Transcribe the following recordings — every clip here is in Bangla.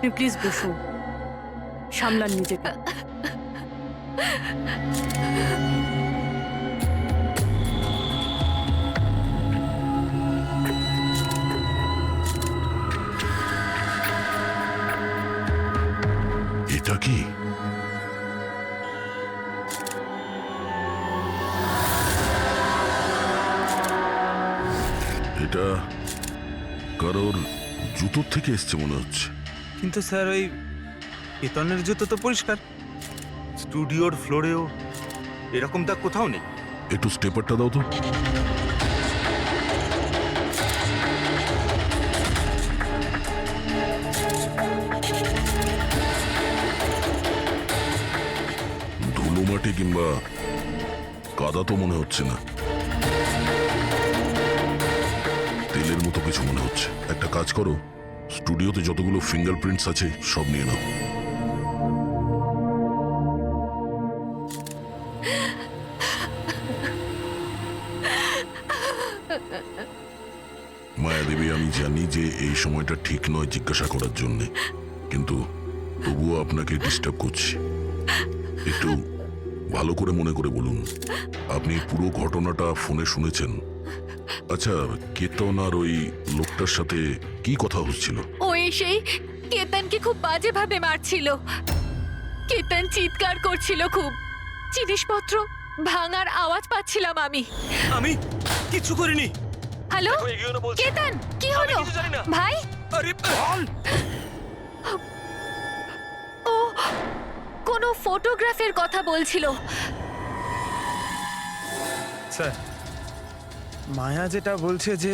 আপনি প্লিজ বসুন, সামলান নিজেকে। এটা কি? এটা কারোর জুতোর থেকে এসছে মনে হচ্ছে। কিন্তু স্যার ওই কেতনের জুতো তো পরিষ্কার, স্টুডিওর ফ্লোরেও এরকম দাগ কোথাও নেই। একটু স্টেপারটা দাও তো। ধুলো মাটি কিংবা কাদা তো মনে হচ্ছে না, তেলের মতো কিছু মনে হচ্ছে। একটা কাজ করো, স্টুডিওতে যতগুলো ফিঙ্গারপ্রিন্টস আছে সব নিয়ে নাও। মায়াদেবী, আমি জানি যে এই সময়টা ঠিক নয় জিজ্ঞাসা করার জন্য, কিন্তু তবুও আপনাকে ডিস্টার্ব করছি। একটু ভালো করে মনে করে বলুন, আপনি পুরো ঘটনাটা ফোনে শুনেছেন? আচ্ছা, কেতন আর ওই লোকটার সাথে কি কথা হচ্ছিল? ও এসেই কেতনকে খুব বাজেভাবে মারছিল। কেতন চিৎকার করছিল খুব, জিনিসপত্র ভাঙার আওয়াজ পাচ্ছিলাম আমি। আমি কিছু করিনি। হ্যালো কেতন, কি হলো ভাই? আরে বল। ও কোনো ফটোগ্রাফের কথা বলছিল। স্যার, মায়া যেটা বলছে যে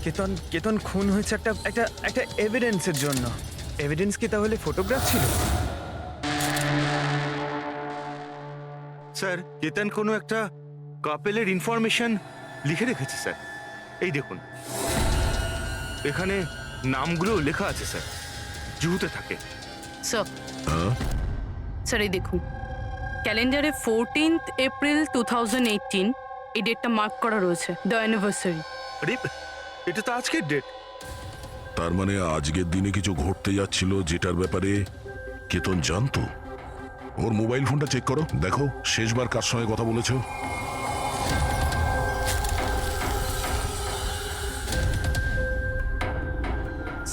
কেতন কেতন খুন হয়েছে একটা একটা একটা এভিডেন্সের জন্য। এভিডেন্স কি তাহলে ফটোগ্রাফ ছিল? স্যার, কেতন কোনো একটা কাপেলের ইনফরমেশন লিখে রেখেছে স্যার। এই দেখুন, এখানে নামগুলো লেখা আছে স্যার, জুহুতে থাকে। স্যার, হ্যাঁ, স্যার এই দেখুন, ক্যালেন্ডারে 14th এপ্রিল 2018 এই ডেটটা মার্ক করা রয়েছে, দ্য অ্যানিভার্সারি। আরে এটা তো আজকের ডেট। তার মানে আজকের দিনে কিছু ঘটতে যাচ্ছিল যেটার ব্যাপারে কেতন জানতো। ওর মোবাইল ফোনটা চেক করো, দেখো শেষবার কার সঙ্গে কথা বলেছো।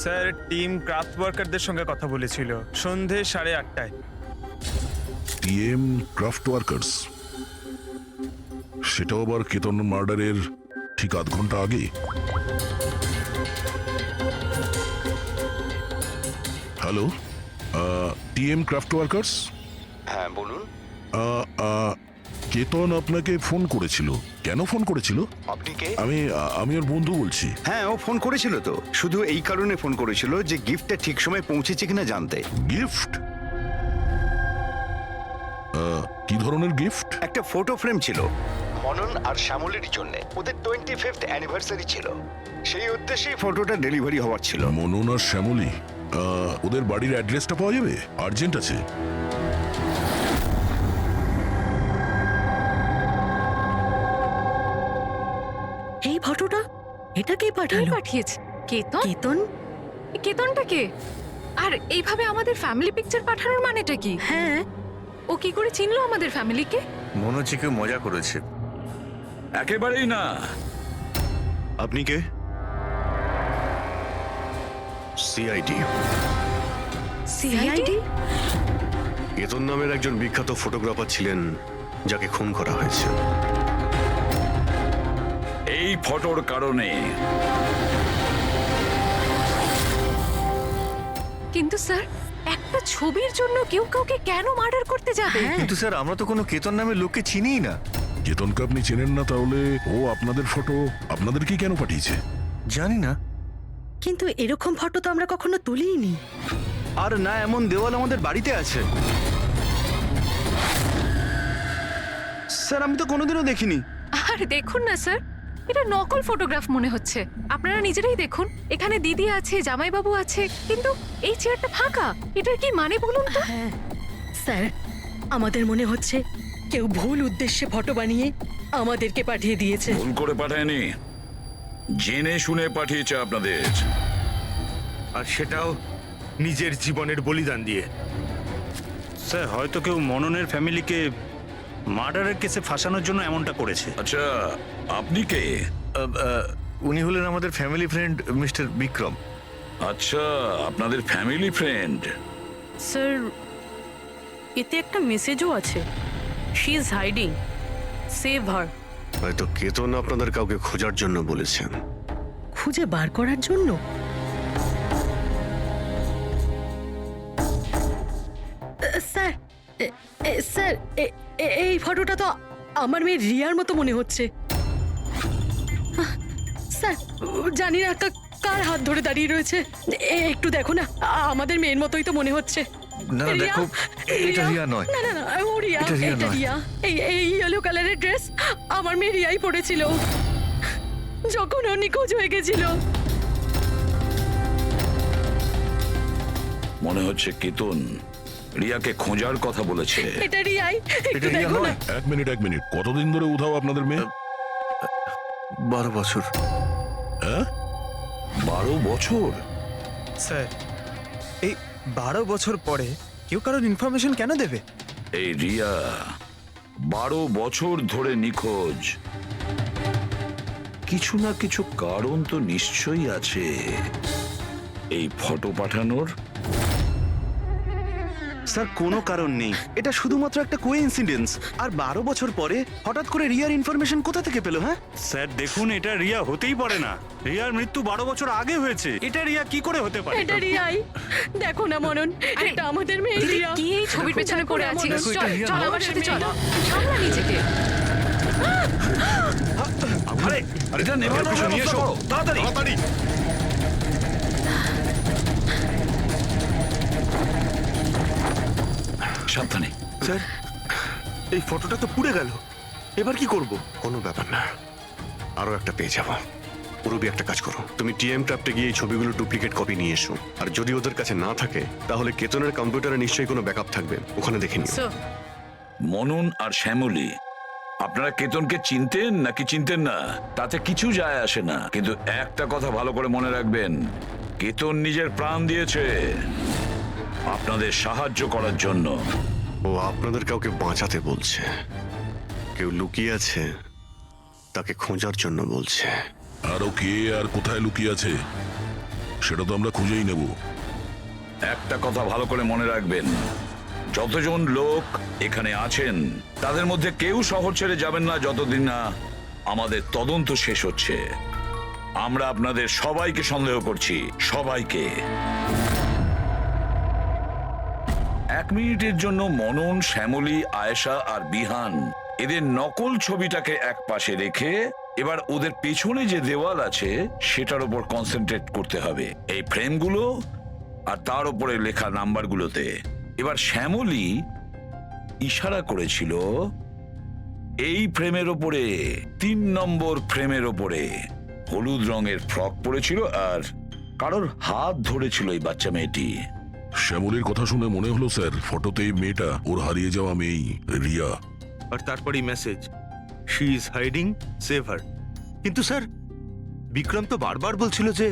স্যার, টিম ক্রাফট ওয়ার্কারদের সঙ্গে কথা বলেছিল সন্ধে 8:30টায়। টিএম ক্রাফট ওয়ার্কার্স, সেটাও আবার কেতন মার্ডারের ঠিক আধ ঘন্টা আগে। Hello, TM craft workers. হ্যাঁ বলুন। কেতন আপনাকে ফোন করেছিল। কেন ফোন করেছিল? আপনি কে? আমি ওর বন্ধু বলছি। হ্যাঁ, ও ফোন করেছিল তো, শুধু এই কারণে ফোন করেছিল যে গিফটটা ঠিক সময় পৌঁছেছে কিনা জানতে। গিফট? কি ধরনের গিফট? একটা ফটো ফ্রেম ছিল মনন আর শ্যামলের জন্য, ওদের 25th অ্যানিভার্সারি ছিল, সেই উদ্দেশ্যেই ফটোটা ডেলিভারি হওয়ার ছিল। মনন আর শ্যামলী, ওদের বাড়ির অ্যাড্রেসটা পাওয়া যাবে? আর্জেন্ট আছে। এই ফটোটা, এটা কে কে পাঠালো? পাঠিয়েছে? কেতন? কেতন? কেতনটা কে? আর এইভাবে আমাদের ফ্যামিলি পিকচার পাঠানোর মানেটা কি? হ্যাঁ, ও কি করে চিনলো আমাদের ফ্যামিলিকে? মনে হচ্ছে কেউ মজা করেছে। একেবারেই না। আপনি কে? সিআইডি। সিআইডি? কেতন নামের একজন বিখ্যাত ফটোগ্রাফার ছিলেন যাকে খুন করা হয়েছে। এই ফটোর কারণে। কিন্তু স্যার, একটা ছবির জন্য কেউ কাউকে কেন মার্ডার করতে যাবে? হ্যাঁ। কিন্তু স্যার, আমরা তো কোনো কেতন নামের লোককে চিনিই না। কেতনকে আপনি চেনেন না, তাহলে ও আপনাদের ফটো আপনাদেরকে কেন পাঠিয়েছে? জানি না। কিন্তু এরকম ফটো তো আমরা কখনো তুলিনি। আর না, এমন দেওয়াল আমাদের বাড়িতে আছে। স্যার, আমি তো কোনোদিনও দেখিনি। আর দেখুন না স্যার, এটা নকল ফটোগ্রাফ মনে হচ্ছে। আপনারা নিজেরাই দেখুন, এখানে দিদি আছে, জামাইবাবু আছে, কিন্তু এই চেয়ারটা ফাঁকা। এটার কি মানে বলুন তো? হ্যাঁ স্যার, আমাদের মনে হচ্ছে কেউ ভুল উদ্দেশ্যে ফটো বানিয়ে আমাদেরকে পাঠিয়ে দিয়েছে। ভুল করে পাঠায়নি, জেনে শুনে পাঠিয়েছে আপনাদের। আর সেটাও নিজের জীবনের বলিদান দিয়ে। স্যার হয়তো কেউ মননের ফ্যামিলিকে মার্ডারের কেসে ফাঁসানোর জন্য এমনটা করেছে। আচ্ছা, আপনি কে? উনি হলেন আমাদের ফ্যামিলি ফ্রেন্ড মিস্টার বিক্রম। আচ্ছা, আপনাদের ফ্যামিলি ফ্রেন্ড। স্যার এতে একটা মেসেজও আছে, শি ইজ হাইডিং, সেভ হার। হয়তো কেতন আপনাদের কাউকে খোঁজার জন্য বলেছেন। খুঁজে বার করার জন্য? স্যার স্যার এই ফটোটা তো আমার মেয়ে রিয়ার মতো মনে হচ্ছে। স্যার জানি না কার হাত ধরে দাঁড়িয়ে রয়েছে, একটু দেখো না, আমাদের মেয়ের মতোই তো মনে হচ্ছে। না রিয়া, দেখো, এটা রিয়া নয়। না না না, ও রিয়া, এটা রিয়া এটা নয়। রিয়া। এই ইয়েলো কালারের ড্রেস আমার মেয়ে রিয়াই পরেছিল যখন ও নিখোঁজ হয়ে গেছিল। মনে হচ্ছে কেতন রিয়াকে খোঁজার কথা বলেছে। এটা রিয়াই, একটু এটা রিয়া দেখো না। নয়। এক মিনিট, কতদিন ধরে উধাও আপনাদের মেয়ে? 12 বছর। হ্যাঁ, 12 বছর? স্যার এই 12 বছর পরে কেউ কারোর ইনফরমেশন কেন দেবে? এই রিয়া 12 বছর ধরে নিখোঁজ। কিছু না কিছু কারণ তো নিশ্চয়ই আছে এই ফটো পাঠানোর। স্যার কোনো কারণ নেই, এটা শুধুমাত্র একটা কোইন্সিডেন্স। আর 12 বছর পরে হঠাৎ করে রিয়ার ইনফরমেশন কোথা থেকে পেলো? হ্যাঁ স্যার দেখুন, এটা রিয়া হতেই পারে না। রিয়ার মৃত্যু 12 বছর আগে হয়েছে, এটা রিয়া কি করে হতে পারে? এটা রিয়াই, দেখো না মনন, আরে, এটা আমাদের মেয়ে রিয়া। কি এই ছবির পেছনে পড়ে আছিস? দেখো, এটা চল রিয়া চল নয়। আমার সাথে চল, সামলা নিজেকে। আরে এটা নেভানোর ব্যবস্থা করো, তাড়াতাড়ি। সাবধানে। স্যার এই ফটোটা তো পুড়ে গেল, এবার কি করব? কোনো ব্যাপার না, আরো একটা পেয়ে যাবো। পুরবি একটা কাজ করো, তুমি টিএম ক্রাফটে গিয়ে এই ছবিগুলো ডুপ্লিকেট কপি নিয়ে এসো। আর যদি ওদের কাছে না থাকে তাহলে কেতনের কম্পিউটারে নিশ্চয়ই কোনো ব্যাকআপ থাকবে, ওখানে দেখে নিও। স্যার মনন আর শ্যামলী, আপনারা কেতনকে চিনতেন নাকি চিনতেন না তাতে কিছু যায় আসে না, কিন্তু একটা কথা ভালো করে মনে রাখবেন, কেতন নিজের প্রাণ দিয়েছে আপনাদের সাহায্য করার জন্য। ও আপনাদের কাউকে বাঁচাতে বলছে, কেউ লুকিয়ে আছে তাকে খোঁজার জন্য বলছে। আরো কে আর কোথায় লুকিয়ে আছে সেটা তো আমরা খুঁজেই নেব। একটা কথা ভালো করে মনে রাখবেন, যতজন লোক এখানে আছেন তাদের মধ্যে কেউ শহর ছেড়ে যাবেন না যতদিন না আমাদের তদন্ত শেষ হচ্ছে। আমরা আপনাদের সবাইকে সন্দেহ করছি, সবাইকে। 1 মিনিটের জন্য মনন, শ্যামলী, আয়েশা আর বিহান এদের নকল ছবিটাকে এক পাশে রেখে এবার ওদের পেছনে যে দেওয়াল আছে সেটার উপর কনসেন্ট্রেট করতে হবে, এই ফ্রেমগুলো আর তার উপরে লেখা নাম্বারগুলোতে। এবার শ্যামলী ইশারা করেছিল এই ফ্রেমের ওপরে, 3 নম্বর ফ্রেমের ওপরে। হলুদ রঙের ফ্রক পরেছিল আর কারোর হাত ধরেছিল এই বাচ্চা মেয়েটি। শ্যামলীর কথা শুনে মনে হলো স্যার ফটোতে এই মেয়েটা ওর হারিয়ে যাওয়া মেয়েই রিয়া। আর তারপরেই message, she is hiding, save হার। কিন্তু স্যার বিক্রম তো বারবার বলছিল যে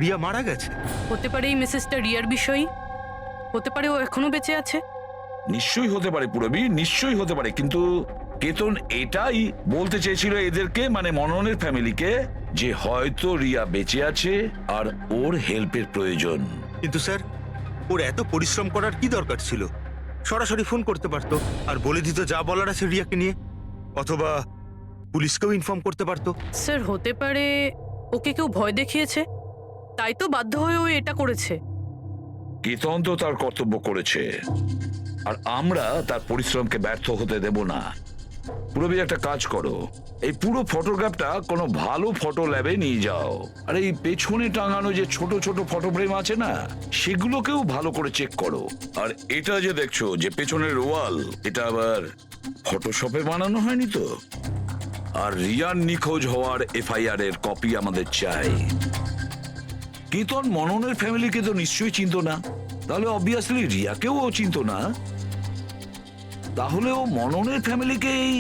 রিয়া মারা গেছে। হতে পারে এই মেসেজটা রিয়ার বিষয়ই, হতে পারে ও এখনো বেঁচে আছে। নিশ্চয়ই হতে পারে পুরবি, নিশ্চয়ই হতে পারে, কিন্তু কেতন এটাই বলতে চেয়েছিল এদেরকে, মানে মননের ফ্যামিলিকে, যে হয়তো রিয়া বেঁচে আছে আর ওর হেল্পের প্রয়োজন। কিন্তু স্যার ওর এত পরিশ্রম করার কি দরকার ছিল? সরাসরি ফোন করতে পারতো আর বলে দিত যা বলার আছে রিয়াকে নিয়ে, অথবা পুলিশকেও ইনফর্ম করতে পারতো। স্যার হতে পারে ওকে কেউ ভয় দেখিয়েছে, তাই তো বাধ্য হয়ে ও এটা করেছে। কেতন তো তার কর্তব্য করেছে আর আমরা তার পরিশ্রমকে ব্যর্থ হতে দেব না। পুরবি একটা কাজ করো, এই পুরো ফটোগ্রাফটা কোনো ভালো ফটো ল্যাবে নিয়ে যাও, আর এই পেছনে টাঙানো যে ছোট ছোট ফটো ফ্রেম আছে না সেগুলোকেও ভালো করে চেক করো। আর এটা যে দেখছো যে পেছনের ওয়াল, এটা আবার ফটোশপে বানানো হয়নি তো? আর রিয়ার নিখোঁজ হওয়ার এফআইআর এর কপি আমাদের চাই। কেতন মননের ফ্যামিলিকে তো নিশ্চয়ই চিনতো না, তাহলে অবভিয়াসলি রিয়াকেও ও চিনতো না। তাহলে ও মননের ফ্যামিলিকে এই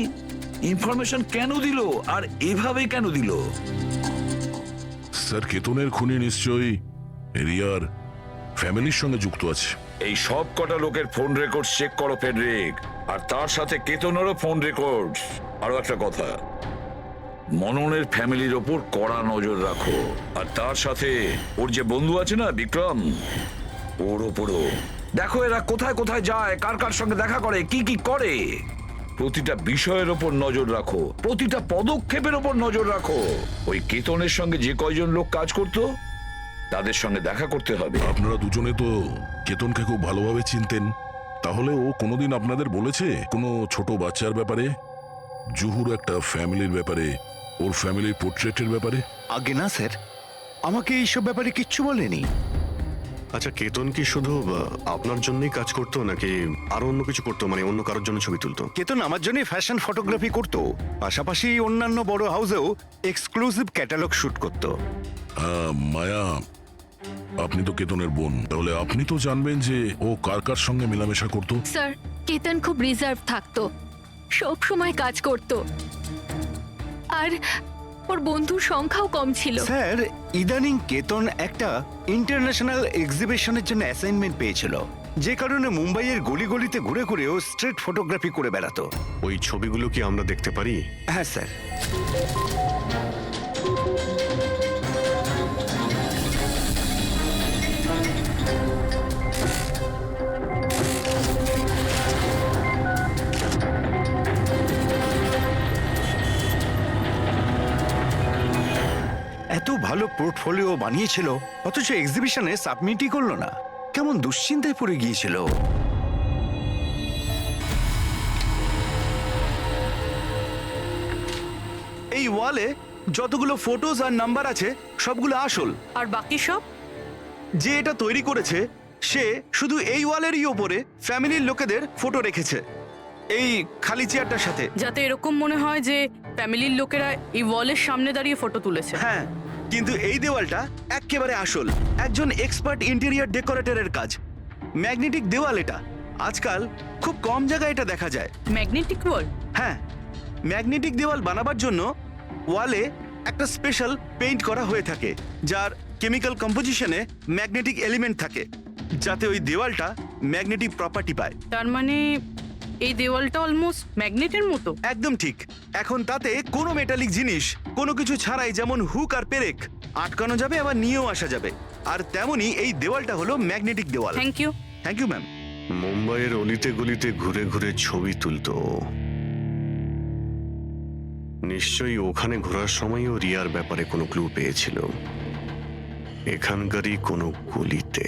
ইনফরমেশন কেন দিল আর এভাবে কেন দিল? স্যার কেতনের খুনি নিশ্চয়ই রিয়ার ফ্যামিলির সঙ্গে যুক্ত আছে। এই সব কটা লোকের ফোন রেকর্ড চেক করো ফেডরিক, আর তার সাথে কেতনেরও ফোন রেকর্ড। আরো একটা কথা, মননের ফ্যামিলির ওপর কড়া নজর রাখো, আর তার সাথে ওর যে বন্ধু আছে না বিক্রম, ওর ওপরও দেখো। এরা কোথায় কোথায় যায়, কার কার সঙ্গে দেখা করে, কি কি করে, প্রতিটা বিষয়ের ওপর নজর রাখো, প্রতিটা পদক্ষেপের ওপর নজর রাখো। ওই কেতনের সঙ্গে যে কয়জন লোক কাজ করতো তাদের সঙ্গে দেখা করতে হবে। আপনারা দুজনে তো কেতনকে খুব ভালোভাবে চিনতেন, তাহলে ও কোনোদিন আপনাদের বলেছে কোনো ছোট বাচ্চার ব্যাপারে, জুহুর একটা ফ্যামিলির ব্যাপারে, ওর ফ্যামিলির পোর্ট্রেটের ব্যাপারে? আগে না স্যার, আমাকে এইসব ব্যাপারে কিচ্ছু বলেনি। আচ্ছা, কেতন কি শুধু আপনার জন্যই কাজ করতো নাকি আরো অন্য কিছু করতো, মানে অন্য কারোর জন্য ছবি তুলতো? কেতন আমার জন্য ফ্যাশন ফটোগ্রাফি করতো, পাশাপাশি অন্যান্য বড় হাউসেও এক্সক্লুসিভ ক্যাটালগ শুট করতো। মায়া, আপনি তো কেতনের বোন, তাহলে আপনি তো জানবেন যে ও কার কার সঙ্গে মেলামেশা করতো। স্যার, কেতন খুব রিজার্ভ থাকতো, সব সময় কাজ করতো, আর ওর বন্ধুর সংখ্যাও কম ছিল। স্যার, ইদানিং কেতন একটা ইন্টারন্যাশনাল এক্সিবিশনের জন্য অ্যাসাইনমেন্ট পেয়েছিল, যে কারণে মুম্বাইয়ের গলি গলিতে ঘুরে ঘুরে ও স্ট্রিট ফটোগ্রাফি করে বেড়াতো। ওই ছবিগুলো কি আমরা দেখতে পারি? হ্যাঁ স্যার। এত ভালো পোর্টফোলিও বানিয়েছিল, অথচ এক্সিবিশনে সাবমিটই করলো না। কেমন দুশ্চিন্তায় পড়ে গিয়েছিল। এই ওয়ালে যতগুলো ফটোজ আর নাম্বার আছে সবগুলো আসল। আর বাকি সব? যে এটা তৈরি করেছে সে শুধু এই ওয়ালেরই ওপরে ফ্যামিলির লোকেদের ফটো রেখেছে, এই খালি চেয়ারটার সাথে। যাতে এরকম মনে হয় যে ফ্যামিলির লোকেরা এই ওয়ালের সামনে দাঁড়িয়ে ফটো তুলেছে। হ্যাঁ, কিন্তু এই দেওয়ালটা একেবারে আসল, একজন এক্সপার্ট ইন্টেরিয়র ডেকোরেটরের কাজ। ম্যাগনেটিক দেওয়াল এটা, আজকাল খুব কম জায়গায় এটা দেখা যায়। ম্যাগনেটিক ওয়াল? হ্যাঁ, ম্যাগনেটিক দেওয়াল বানাবার জন্য ওয়ালে একটা স্পেশাল পেইন্ট করা হয়ে থাকে, যার কেমিক্যাল কম্পোজিশনে ম্যাগনেটিক এলিমেন্ট থাকে, যাতে ওই দেওয়ালটা ম্যাগনেটিক প্রপার্টি পায়। তার মানে এই দেওয়ালটা অলমোস্ট ম্যাগনেটের মতো। একদম ঠিক। এখন তাতে কোনো মেটালিক জিনিস কোনো কিছু ছাড়াই, যেমন হুক আর পেরেক, আটকানো যাবে, আবার নিয়েও আসা যাবে। আর তেমনি এই দেওয়ালটা হলো ম্যাগনেটিক দেওয়াল। Thank you. Thank you ma'am. মুম্বাইয়ের অলিতে গলিতে ঘুরে ঘুরে ছবি তুলতো, নিশ্চয়ই ওখানে ঘোরার সময়ও রিয়ার ব্যাপারে কোনো ক্লু পেয়েছিল, এখানকারই কোনো গলিতে।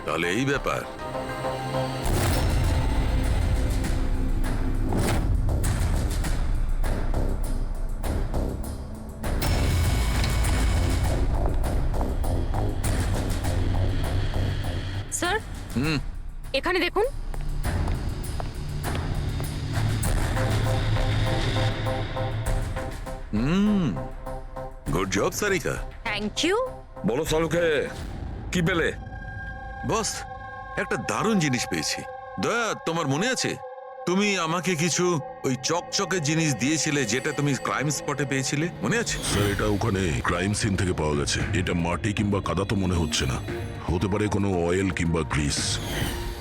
তাহলে এই ব্যাপার। স্যার, এখানে দেখুন। Good job Sarika. Thank you. বলো সালুকে, কি পেলে? বস, একটা দারুণ জিনিস পেয়েছি। দয়া, তোমার মনে আছে তুমি আমাকে কিছু ওই চকচকে জিনিস দিয়েছিলে, যেটা তুমি ক্রাইম স্পটে পেয়েছিলে, মনে আছে? স্যার, এটা ওখানে ক্রাইম সিন থেকে পাওয়া গেছে। এটা মাটি কিংবা কাদা তো মনে হচ্ছে না, হতে পারে কোনো অয়েল কিংবা গ্রিস।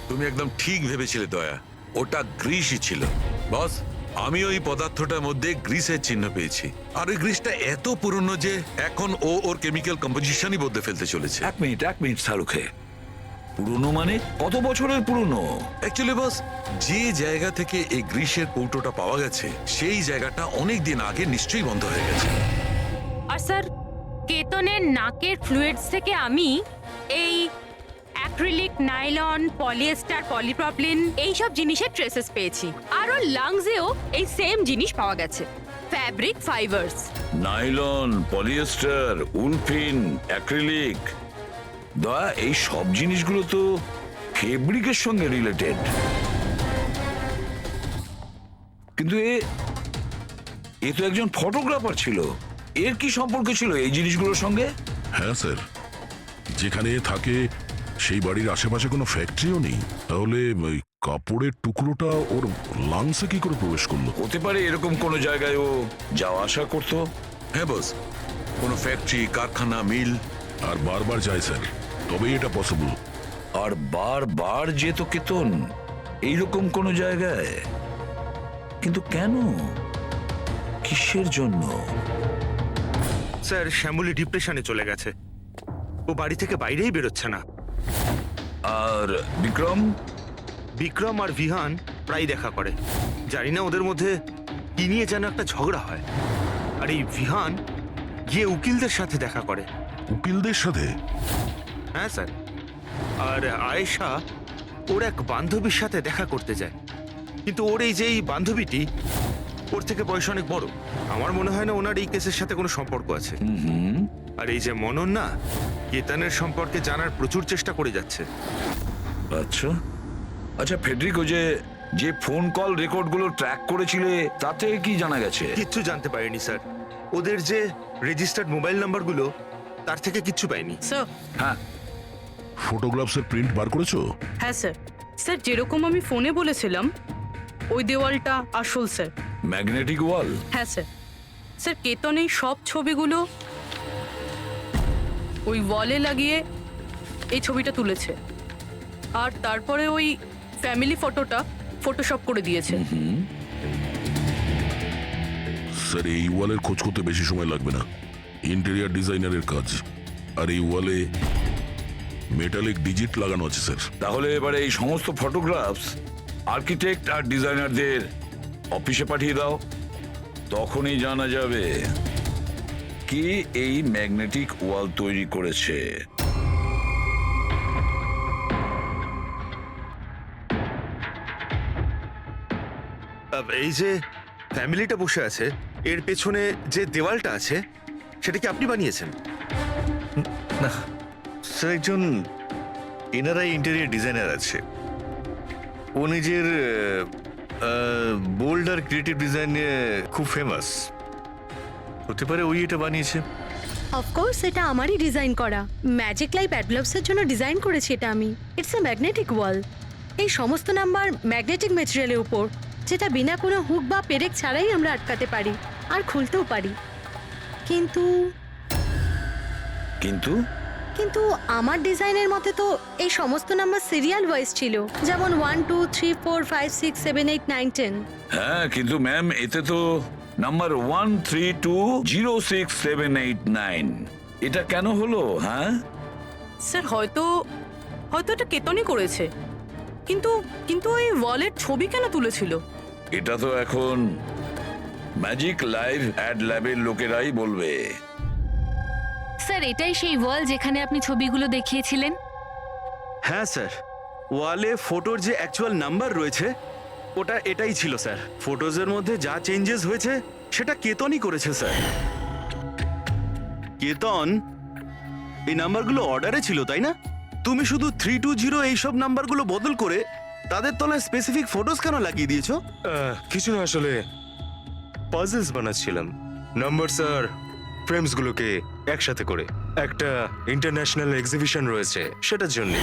তুমি একদম ঠিক ভেবেছিলে দয়া, ওটা গ্রিসই ছিল। বস, আমি ওই পদার্থটার মধ্যে গ্রিসের চিহ্ন পেয়েছি, আর ওই গ্রিসটা এত পুরনো যে এখন ও ওর কেমিক্যাল কম্পোজিশনই বদলে ফেলতে চলেছে। এক মিনিট সালুকে, পুরনো মানে কত বছরের পুরনো? অ্যাকচুয়ালি বস, যে জায়গা থেকে এই গ্রিসের কৌটোটা পাওয়া গেছে সেই জায়গাটা অনেক দিন আগে নিশ্চয়ই বন্ধ হয়ে গেছে। আর স্যার, কেতনের নাকের ফ্লুইডস থেকে আমি এই অ্যাক্রিলিক, নাইলন, পলিয়েস্টার, পলিপ্রপিলিন এইসব জিনিসের ট্রেসেস পেয়েছি। আর ওর লাংসেও এই সেম জিনিস পাওয়া গেছে, fabric fibres. Nylon, polyester, olefin, acrylic, দয়া, এই সব জিনিসগুলো তো ফেব্রিকের সঙ্গে রিলেটেড, কিন্তু এ তো একজন ফটোগ্রাফার ছিল। এর কি সম্পর্ক ছিল এই জিনিসগুলোর সঙ্গে? হ্যাঁ স্যার, যেখানে এ থাকে সেই বাড়ির আশেপাশে কোনো ফ্যাক্টরিও নেই, তাহলে ওই কাপড়ের টুকরোটা ওর লাংসে কি করে প্রবেশ করলো? হতে পারে এরকম কোনো জায়গায় ও যাওয়া আসা করতো। হ্যাঁ বস, কোনো ফ্যাক্টরি, কারখানা, মিল। আর বারবার যায় স্যার, তবেই এটা পসিবল। আর বারবার যেত কেতন এইরকম কোনো জায়গায়, কিন্তু কেন, কিসের জন্য? স্যার, শ্যামলী ডিপ্রেশনে চলে গেছে, ও বাড়ি থেকে বাইরেই বেরোচ্ছে না। আর বিক্রম? বিক্রম আর বিহান প্রায় দেখা করে, জানি না ওদের মধ্যে কি নিয়ে যেন একটা ঝগড়া হয়। আর এই বিহান গিয়ে উকিলদের সাথে দেখা করে। উকিলদের সাথে? হ্যাঁ স্যার। আর আয়েশা ওর এক বান্ধবীর সাথে দেখা করতে যায়, কিন্তু ওর এই যে এই বান্ধবীটি ওর থেকে বয়স অনেক বড়। আমার মনে হয় না ওনার এই কেসের সাথে কোনো সম্পর্ক আছে। আর এই যে মনন না, কেতনের সম্পর্কে জানার প্রচুর চেষ্টা করে যাচ্ছে। আচ্ছা আচ্ছা, ফেডরিকো যে ফোন কল রেকর্ডগুলো ট্র্যাক করেছিলে তাতে কি জানা গেছে? কিচ্ছু জানতে পারিনি স্যার। ওদের যে রেজিস্টার্ড মোবাইল নাম্বারগুলো, তার থেকে কিচ্ছু পাইনি। স্যার। হ্যাঁ, ফটোগ্রাফসের প্রিন্ট বার করেছো? হ্যাঁ স্যার। স্যার, যেরকম আমি ফোনে বলেছিলাম ওই দেওয়ালটা আসল স্যার। ম্যাগনেটিক ওয়াল? হ্যাঁ স্যার। স্যার, কেতন এই সব ছবিগুলো ওই ওয়ালে লাগিয়ে এই ছবিটা তুলেছে, আর তারপরে ওই ফ্যামিলি ফটোটা ফটোশপ করে দিয়েছে। স্যার, এই ওয়ালের খোঁজ করতে বেশি সময় লাগবে না, ইন্টেরিয়ার ডিজাইনারের কাজ। আর এই ওয়ালে মেটালিক ডিজিট লাগানো আছে স্যার। তাহলে এবারে এই সমস্ত ফটোগ্রাফস আর্কিটেক্ট আর ডিজাইনারদের অফিসে পাঠিয়ে দাও, তখনই জানা যাবে কে এই ম্যাগনেটিক ওয়াল তৈরি করেছে। এই যে ফ্যামিলিটা বসে আছে, এর পেছনে যে দেওয়ালটা আছে সেটা কি আপনি বানিয়েছেন? না স্যার, একজন এনারাই ইন্টেরিয়ার ডিজাইনার আছে, ও নিজের বোল্ড আর ক্রিয়েটিভ ডিজাইন নিয়ে খুব ফেমাস। হতে পারে ওই এটা বানিয়েছে। অফকোর্স এটা আমারই ডিজাইন করা। ম্যাজিক লাইফ অ্যাডলভসের জন্য ডিজাইন করেছি এটা আমি। ইটস এ ম্যাগনেটিক ওয়াল। এই সমস্ত নাম্বার ম্যাগনেটিক ম্যাটেরিয়ালের উপর, যেটা বিনা কোনো হুক বা পেরেক ছাড়াই আমরা আটকাতে পারি আর খুলতেও পারি। কিন্তু কিন্তু কিন্তু আমার ডিজাইনের মতে তো এই সমস্ত নাম্বার সিরিয়াল ওয়াইজ ছিল, যেমন 1 2 3 4 5 6 7 8 9 10। হ্যাঁ, কিন্তু ম্যাম এতে তো নাম্বার 1320678 এটা কেন হলো? হ্যাঁ স্যার, হয়তো এটা কেতনই করেছে, কিন্তু কিন্তু এই ওয়ালের ছবি কেন তুলেছিল? এটা তো এখন ম্যাজিক লাইভ অ্যাড ল্যাবের লোকেরাই বলবে। স্যার, এটাই সেই ওয়াল যেখানে আপনি ছবিগুলো দেখিয়েছিলেন? হ্যাঁ স্যার, ওয়ালে ফটোর যে অ্যাকচুয়াল নাম্বার রয়েছে ওটা এটাই ছিল স্যার। ফটোজের মধ্যে যা চেঞ্জেস হয়েছে সেটা কেতনই করেছে স্যার। কেতন, এই নাম্বারগুলো অর্ডারে ছিল তাই না? তুমি শুধু 320 এইসব নাম্বারগুলো বদল করে তাদের তলায় স্পেসিফিক ফটোজ কেন লাগিয়ে দিয়েছো? কিছু না, আসলে পাজলস বানাচ্ছিলাম, নাম্বারস আর ফ্রেমসগুলোকে একসাথে করে। একটা ইন্টারন্যাশনাল এক্সিবিশন রয়েছে, সেটার জন্য।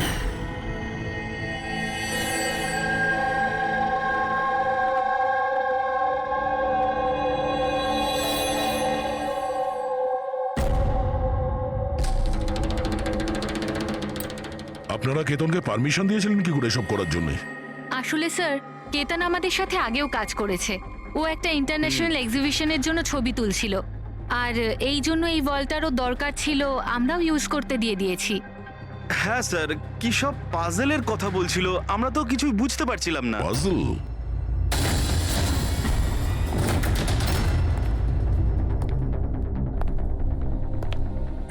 আপনারা কেতনকে পারমিশন দিয়েছিলেন কি করে এসব করার জন্য? আসলে স্যার, কেতন আমাদের সাথে আগেও কাজ করেছে। ও একটা ইন্টারন্যাশনাল এক্সিবিশনের জন্য ছবি তুলছিল, আর এই জন্য এই ওয়ালটারও দরকার ছিল, আমরাও ইউজ করতে দিয়ে দিয়েছি। হ্যাঁ স্যার, কি সব পাজেলের কথা বলছিল, আমরা তো কিছুই বুঝতে পারছিলাম না। পাজল?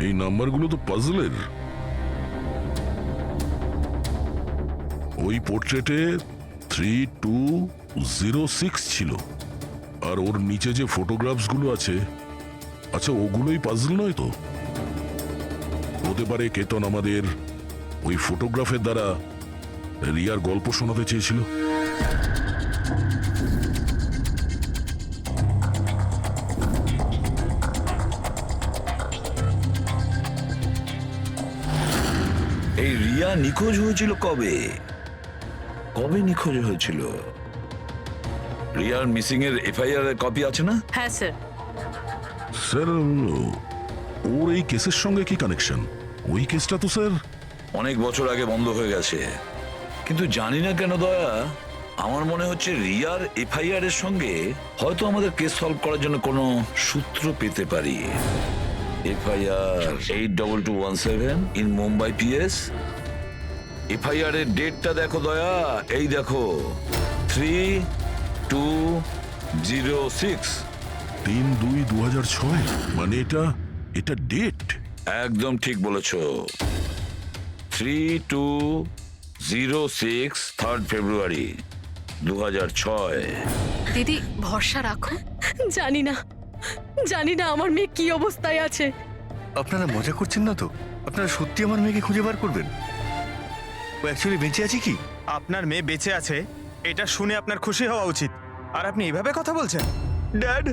এই নাম্বারগুলো তো পাজলের। ওই পোর্ট্রেটে 3206 ছিল, আর ওর নিচে যে ফটোগ্রাফসগুলো আছে, আচ্ছা ওগুলোই পাজল নয় তো? হতে পারে কেতন আমাদের ওই ফটোগ্রাফের দ্বারা রিয়ার গল্প শোনাতে চেয়েছিল? এই রিয়া নিখোঁজ হয়েছিল কবে? কবে নিখোঁজ হয়েছিল? রিয়ার মিসিং এর এফআইআর এর কপি আছে না? হ্যাঁ স্যার। স্যার, ওর এই কেসের সঙ্গে কি কানেকশন? ওই কেসটা তো স্যার অনেক বছর আগে বন্ধ হয়ে গেছে, কিন্তু জানি না কেন দয়া, আমার মনে হচ্ছে রিয়ার এফআইআর এর সঙ্গে হয়তো আমাদের কেস সলভ করার জন্য কোনো সূত্র পেতে পারি। FIR 82217 in Mumbai PS. FIR এর ডেটটা দেখো দয়া, এই দেখো 3206। 3/2/2006, মানে এটা ডেট? একদম ঠিক বলেছো। 3206 3rd ফেব্রুয়ারি 2006। দিদি ভরসা রাখো। জানি না আমার মেয়ে কি অবস্থায় আছে। আপনারা মজা করছেন না তো? আপনারা সত্যি আমার মেয়েকে খুঁজে বার করবেন? ও অ্যাকচুয়ালি বেঁচে আছে কি? আপনার মেয়ে বেঁচে আছে এটা শুনে আপনার খুশি হওয়া উচিত, আর আপনি এইভাবে কথা বলছেন। ড্যাড,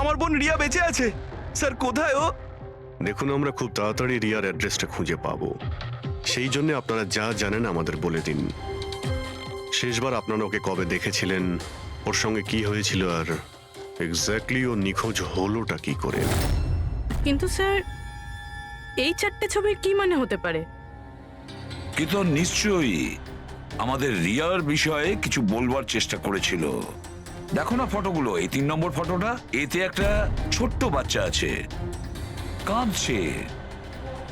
আমার বোন রিয়া বেঁচে আছে। স্যার, কোথায় ও? দেখুন, আমরা খুব তাড়াতাড়ি রিয়ার অ্যাড্রেসটা খুঁজে পাবো। সেই জন্য আপনারা যা জানেন আমাদের বলে দিন। শেষবার আপনারা ওকে কবে দেখেছিলেন, ওর সঙ্গে কি হয়েছিল, আর এক্স্যাক্টলি ও নিখোঁজ হলোটা কি করে? কিন্তু স্যার, এই 4টে ছবির কি মানে হতে পারে? কিন্তু নিশ্চয়ই আমাদের রিয়ার বিষয়ে কিছু বলবার চেষ্টা করেছিল। দেখো না ফটোগুলো, এই 3 নম্বর ফটোটা, এতে একটা ছোট্ট বাচ্চা আছে, কাঁদছে,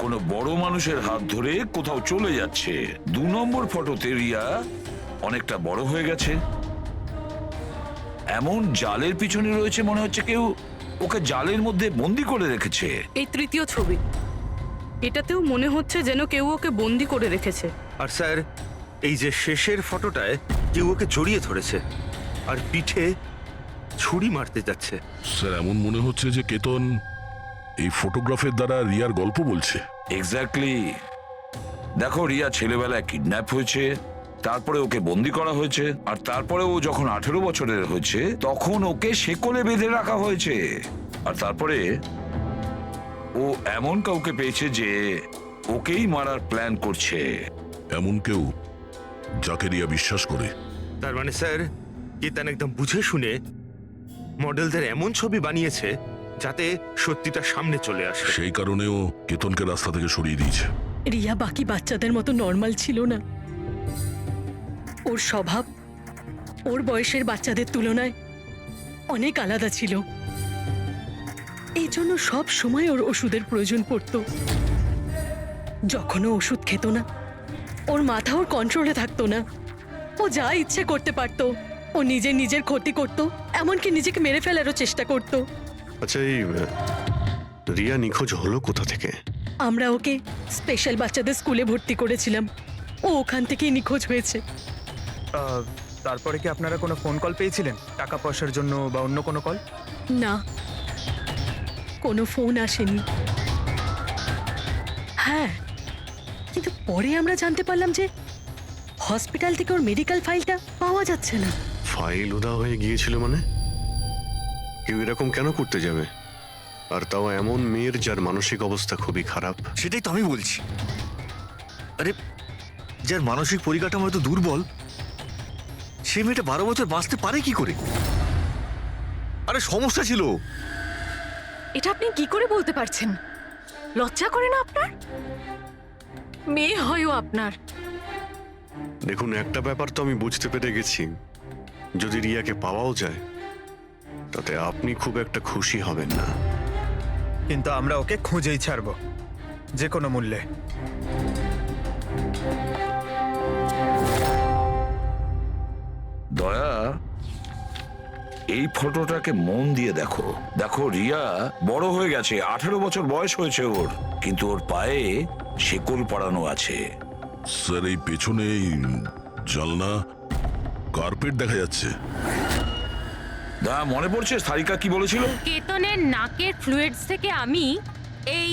কোনো বড় মানুষের হাত ধরে কোথাও চলে যাচ্ছে। 2 নম্বর ফটোতে রিয়া অনেকটা বড় হয়ে গেছে, এমন জালের পিছনে রয়েছে, মনে হচ্ছে কেউ ওকে জালের মধ্যে বন্দি করে রেখেছে। এই 3য় ছবি, এটাতেও মনে হচ্ছে যেন কেউ ওকে বন্দি করে রেখেছে। আর স্যার, এই যে শেষের ফটোটায় কেউ ওকে জড়িয়ে ধরেছে আর পিঠে ছুরি মারতে যাচ্ছে। স্যার, এমন মনে হচ্ছে যে কেতন এই ফটোগ্রাফের দ্বারা রিয়ার গল্প বলছে। এক্স্যাক্টলি। দেখো, রিয়া ছেলেবেলায় কিডন্যাপ হয়েছে, তারপরে ওকে বন্দি করা হয়েছে, আর তারপরে ও যখন 18 বছরের হয়েছে তখন ওকে শেকলে বেঁধে রাখা হয়েছে। আর তারপরে ও এমন কাউকে পেয়েছে যে ওকেই মারার প্ল্যান করছে। এমন কেউ যাকে রিয়া বিশ্বাস করে। তার মানে স্যার, কেতন একদম বুঝে শুনে মডেলদের এমন ছবি বানিয়েছে যাতে সত্যিটা সামনে চলে আসে। সেই কারণেও কেতনকে রাস্তা থেকে সরিয়ে দিয়েছে। রিয়া বাকি বাচ্চাদের মতো নর্মাল ছিল না। ওর স্বভাব ওর বয়সের বাচ্চাদের তুলনায় অনেক আলাদা ছিল। এই জন্য সব সময় ওর ওষুধের প্রয়োজন পড়তো। যখন ও ওষুধ খেত না, ওর মাথা ওর কন্ট্রোলে থাকতো না। ও যা ইচ্ছে করতে পারতো। ও নিজের ক্ষতি করতো, এমনকি নিজেকে মেরে ফেলারও চেষ্টা করতো। আচ্ছা, এই রিয়া নিখোঁজ হলো কোথা থেকে? আমরা ওকে স্পেশাল বাচ্চাদের স্কুলে ভর্তি করেছিলাম। ও ওখান থেকেই নিখোঁজ হয়েছে। তারপরে কি আপনারা কোনো ফোন কল পেয়েছিলেন টাকা পয়সার জন্য বা অন্য কোনো কল? না, কোনো ফোন আসেনি। হ্যাঁ, কিন্তু পরে আমরা জানতে পারলাম যে হসপিটাল থেকে ওর মেডিকেল ফাইলটা পাওয়া যাচ্ছে না। ফাইল উধাও হয়ে গিয়েছিল মানে? কেউ এরকম কেন করতে যাবে? আর তাও এমন মেয়ের যার মানসিক অবস্থা খুবই খারাপ। সেটাই তো আমি বলছি। আরে, যার মানসিক পরিকাঠামো এত দুর্বল, সে মেয়েটা 12 বছর বাঁচতে পারে কি করে? আরে, সমস্যা ছিল। এটা আপনি কি করে বলতে পারছেন? লজ্জা করে না আপনার? মেয়ে হয়ও আপনার। দেখুন, একটা ব্যাপার তো আমি বুঝতে পেরে গেছি, যদি রিয়াকে পাওয়াও যায় তাতে আপনি খুব একটা খুশি হবেন না। কিন্তু আমরা ওকে খুঁজেই ছাড়বো, যে কোনো মূল্যে। দয়া, এই ফটোটাকে মন দিয়ে দেখো। দেখো, রিয়া বড় হয়ে গেছে, 18 বছর বয়স হয়েছে ওর, কিন্তু ওর পায়ে শেকল পরানো আছে। স্যার, এই পেছনে এই জানলা কার্পেট দেখা যাচ্ছে। মনে পড়ছে সারিকা কি বলেছিল? কেতনের নাকের ফ্লুইডস থেকে আমি এই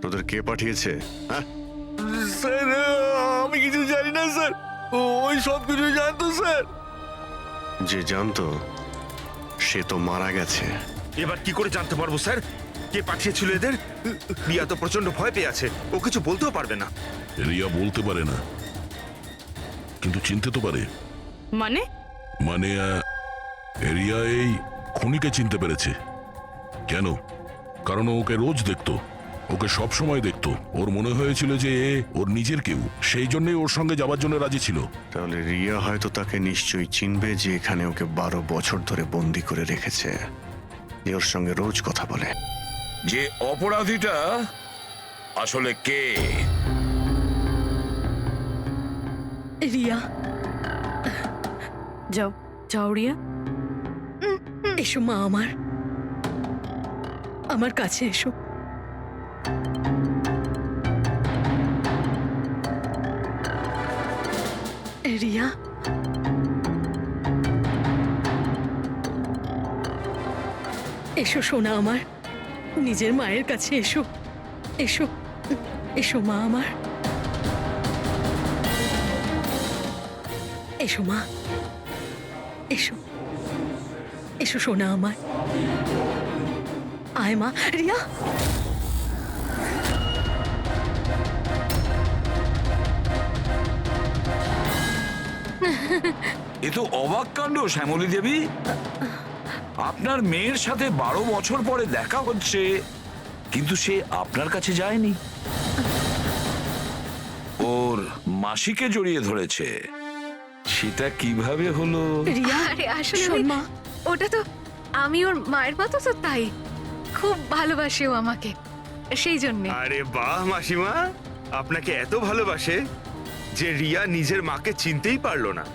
তোদের কে পাঠিয়েছে? হ্যাঁ, স্যার আমি কিছু জানি না স্যার, ওই সব কিছু জানতো স্যার। যে জানতো সে তো মারা গেছে। এবার কি করে জানতে পারবো স্যার কে পাঠিয়েছিল এদের? রিয়া তো প্রচন্ড ভয় পেয়ে আছে, ও কিছু বলতেও পারবে না। রিয়া বলতে পারে না, কিন্তু চিনতে তো পারে। মানে মানে রিয়া এই খুনিকে চিনতে পেরেছে। কেন? কারণ ও ওকে রোজ দেখতো, ওকে সব সময় দেখতো। ওর মনে হয়েছিল যে এ ওর নিজের কেউ, সেই জন্যই ওর সঙ্গে যাবার জন্য রাজি ছিল। তাহলে রিয়া হয়তো তাকে নিশ্চয়ই চিনবে, যে এখানে ওকে 12 বছর ধরে বন্দি করে রেখেছে, যে ওর সঙ্গে রোজ কথা বলে। যে অপরাধীটা আসলে কে? রিয়া, যাও যাও রিয়া। এসো মা, আমার কাছে এসো। রিয়া, এসো সোনা আমার, নিজের মায়ের কাছে এসো। এসো এসো মা আমার, এসো মা, এসো এসো সোনা আমার। আয় মা। রিয়া, এ তো অবাক কাণ্ড শ্যামলী দেবী। আপনার মেয়ের সাথে 12 বছর পরে দেখা হচ্ছে, কিন্তু সে আপনার কাছে যায়নি, ওর মাসিকে জড়িয়ে ধরেছে। সেটা কিভাবে হলো? রিয়া, আরে আসলে শোন মা, ওটা তো আমি ওর মায়ের মতো, তো তাই খুব ভালোবাসে ও আমাকে, সেই জন্যে। আরে বাহ মাসিমা, আপনাকে এত ভালোবাসে যে রিয়া নিজের মাকে চিনতেই পারলো না,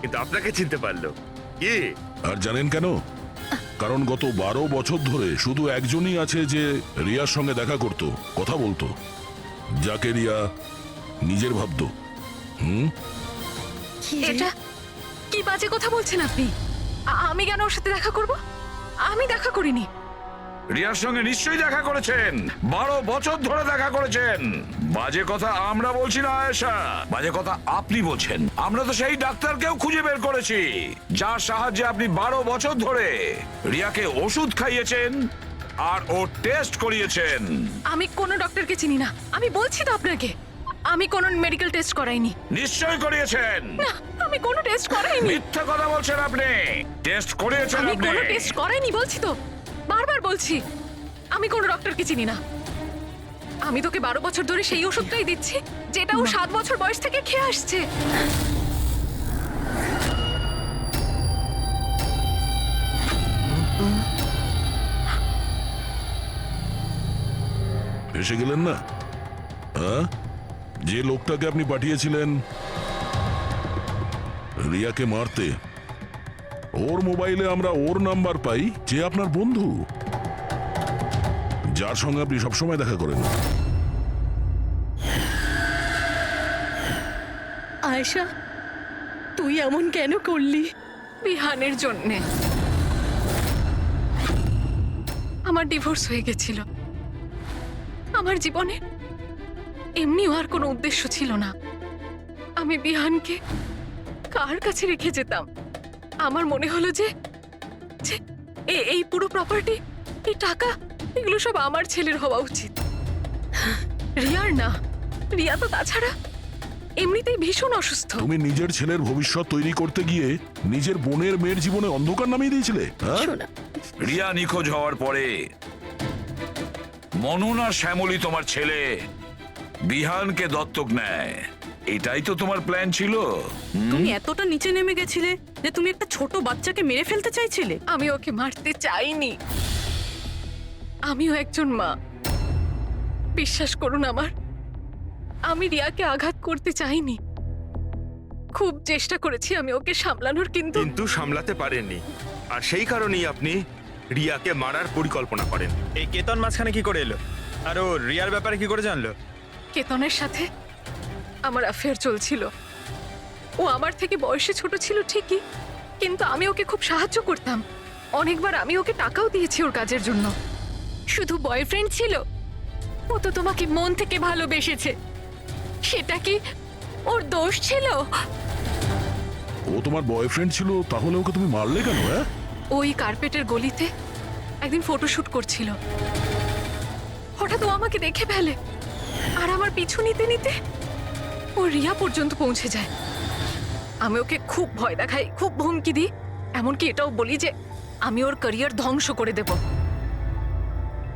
কিন্তু আপনাকে চিনতে পারলো। কি? আর জানেন কেন? কারণ গত 12 বছর ধরে শুধু একজনই আছে যে রিয়ার সঙ্গে দেখা করত, কথা বলতো, যাকে রিয়া নিজের ভাবতো। এটা কি বাজে কথা বলছেন আপনি? আমি কেন ওর সাথে দেখা করব? আমি দেখা করিনি। রিয়ার সঙ্গে নিশ্চয়ই দেখা করেছেন, 12 বছর ধরে দেখা করেছেন। বাজে কথা আমরা বলছি না আয়েশা, বাজে কথা আপনি বলছেন। আমরা তো সেই ডাক্তারকেও খুঁজে বের করেছি যার সাহায্যে আপনি 12 বছর ধরে রিয়াকে ওষুধ খাইয়েছেন আর ও টেস্ট করিয়েছেন। আমি কোনো ডক্টরকে চিনি না, আমি বলছি তো আপনাকে, আমি কোনো মেডিকেল টেস্ট করাইনি। নিশ্চয়ই করিয়েছেন। না, আমি কোনো টেস্ট করাইনি। মিথ্যা কথা বলছেন আপনি। টেস্ট করিয়েছেন আমি আপনি। কোনো টেস্ট করাইনি বলছি তো, বারবার বলছি আমি কোনো ডক্টরকে চিনি না। আমি তোকে 12 বছর ধরে সেই ওষুধটাই দিচ্ছি যেটা ও 7 বছর বয়স থেকে খেয়ে আসছে। এসে গেলেন না? হ্যাঁ, যে লোকটাকে আপনি পাঠিয়েছিলেন রিয়াকে মারতে, ওর মোবাইলে আমরা ওর নাম্বার পাই, যে আপনার বন্ধু, যার সঙ্গে আপনি সবসময় দেখা করেন। আয়েশা, তুই এমন কেন করলি? বিহানের জন্যে। আমার ডিভোর্স হয়ে গেছিল, আমার জীবনে এমনিও আর কোনো উদ্দেশ্য ছিল না। আমি বিহানকে কার কাছে রেখে যেতাম? আমার মনে হলো যে এই পুরো প্রপার্টি, এই টাকা, এগুলো সব আমার ছেলের হওয়া উচিত, রিয়ার না। রিয়া তো তাছাড়া এমনিতেই ভীষণ অসুস্থ। তুমি নিজের ছেলের ভবিষ্যৎ তৈরি করতে গিয়ে নিজের বোনের মেয়ের জীবনে অন্ধকার নামিয়ে দিয়েছিলে। হ্যাঁ, শোনা, রিয়া নিখোঁজ হওয়ার পরে মনন আর শ্যামলী তোমার ছেলে বিহানকে দত্তক নেয়, এটাই তো তোমার প্ল্যান ছিল। তুমি এতটা নিচে নেমে গেছিলে যে তুমি একটা ছোট বাচ্চাকে মেরে ফেলতে চাইছিলে। আমি ওকে মারতে চাইনি, আমিও একজন মা। বিশ্বাস করুন আমার, আমি রিয়াকে আঘাত করতে চাইনি। খুব চেষ্টা করেছি আমি ওকে সামলানোর, কিন্তু কিন্তু সামলাতে পারেননি, আর সেই কারণেই আপনি রিয়াকে মারার পরিকল্পনা করেন। এই কেতন মাঝখানে কি করে এলো? আর ও রিয়ার ব্যাপারে কি করে জানলো? কেতনের সাথে আমার অ্যাফেয়ার চলছিল। ও আমার থেকে বয়সে ছোট ছিল ঠিকই, কিন্তু আমি ওকে খুব সাহায্য করতাম। অনেকবার আমি ওকে টাকাও দিয়েছি ওর কাজের জন্য। শুধু বয়ফ্রেন্ড ছিল ও তো তোমাকে মন থেকে ভালোবেসেছে। সেটা কি ওর দোষ ছিল? ও তোমার বয়ফ্রেন্ড ছিল, তাহলে ওকে তুমি মারলে কেন? হ্যাঁ, ওই কার্পেটের গলিতে একদিন ফটোশুট করছিল, হঠাৎ ও আমাকে দেখে ফেলে আর আমার পিছু নিতে নিতে ও রিয়া পর্যন্ত পৌঁছে যায়। আমি ওকে খুব ভয় দেখাই, খুব হুমকি দিই, এমনকি এটাও বলি যে আমি ওর ক্যারিয়ার ধ্বংস করে দেব।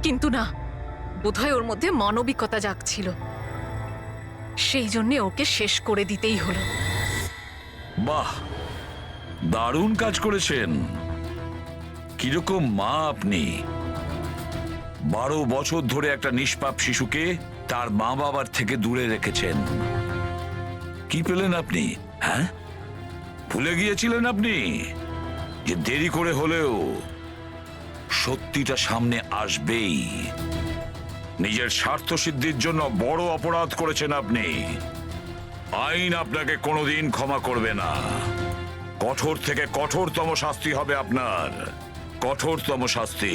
কিন্তু না, বোধহয় ওর মধ্যে মানবিকতা জাগছিল, সেই জন্য ওকে শেষ করে দিতেই হলো। বাহ, দারুণ কাজ করেছেন। কিরকম মা আপনি! 12 বছর ধরে একটা নিষ্পাপ শিশুকে তার মা বাবার থেকে দূরে রেখেছেন। কি পেলেন আপনি? হ্যাঁ, ভুলে গিয়েছিলেন আপনি যে দেরি করে হলেও সত্যিটা সামনে আসবেই। নিজের স্বার্থ সিদ্ধির জন্য বড় অপরাধ করেছেন আপনি। আইন আপনাকে কোনোদিন ক্ষমা করবে না। কঠোর থেকে কঠোরতম শাস্তি হবে আপনার, কঠোরতম শাস্তি।